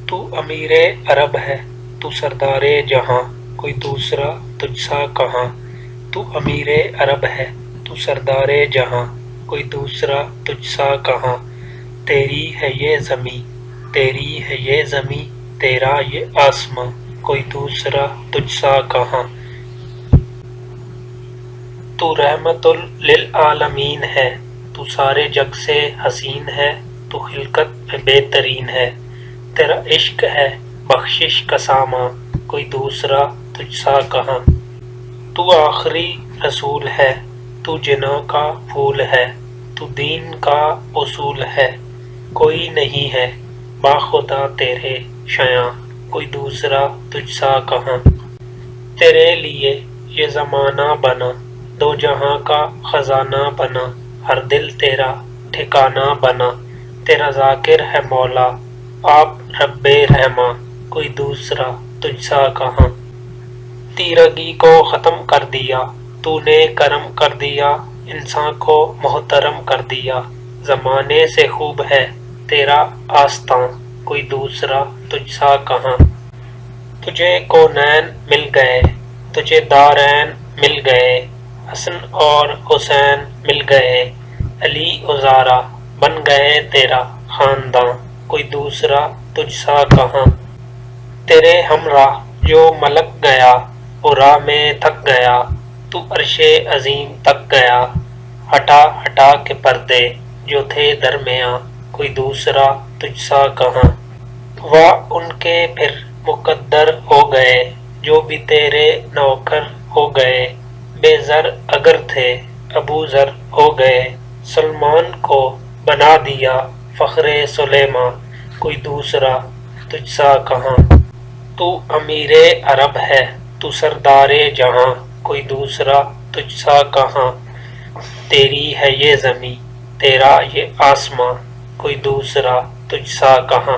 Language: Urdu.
تو امیر عرب ہے تو سردار جہاں، کوئی دوسرا تجھ سا کہاں۔ تو امیر عرب ہے تو سردار جہاں، کوئی دوسرا تجھ سا کہاں۔ تیری ہے یہ زمیں، تیری ہے یہ زمیں، تیرا یہ آسماں، کوئی دوسرا تجھ سا کہاں۔ تو رحمت للعالمین ہے، تو سارے جگ سے حسین ہے، تو خلقت میں بہترین ہے۔ تیرا عشق ہے بخشش کا ساماں، کوئی دوسرا تجھ سا کہاں۔ تو آخری رسول ہے، تو جناں کا پھول ہے، تو دین کا اصول ہے، کوئی نہیں ہے باخدا تیرے شیاں، کوئی دوسرا تجھ سا کہاں۔ تیرے لیے یہ زمانہ بنا، دو جہاں کا خزانہ بنا، ہر دل تیرا ٹھکانہ بنا۔ تیرا ذاکر ہے مولا آپ رب رحماں، کوئی دوسرا تجھ سا کہاں۔ تیرگی کو ختم کر دیا، تو نے کرم کر دیا، انسان کو محترم کر دیا۔ زمانے سے خوب ہے تیرا آستاں، کوئی دوسرا تجھ سا کہاں۔ تجھے کونین مل گئے، تجھے دارین مل گئے، حسن اور حسین مل گئے، علی و زہرا بن گئے تیرا خانداں، کوئی دوسرا تجھ سا کہاں۔ تیرے ہمراہ جو ملک گیا، وہ راہ میں تھک گیا، تو عرش عظیم تک گیا۔ ہٹا ہٹا کے پردے جو تھے درمیاں، کوئی دوسرا تجھ سا کہاں۔ واہ ان کے پھر مقدر ہو گئے، جو بھی تیرے نوکر ہو گئے۔ بے زر اگر تھے ابو ذر ہو گئے، سلمان کو بنا دیا فخر سلیماں، کوئی دوسرا تجھ سا کہاں۔ تو امیر عرب ہے تو سردار جہاں، کوئی دوسرا تجھ سا کہاں۔ تیری ہے یہ زمیں، تیرا یہ آسماں، کوئی دوسرا تجھ سا کہاں۔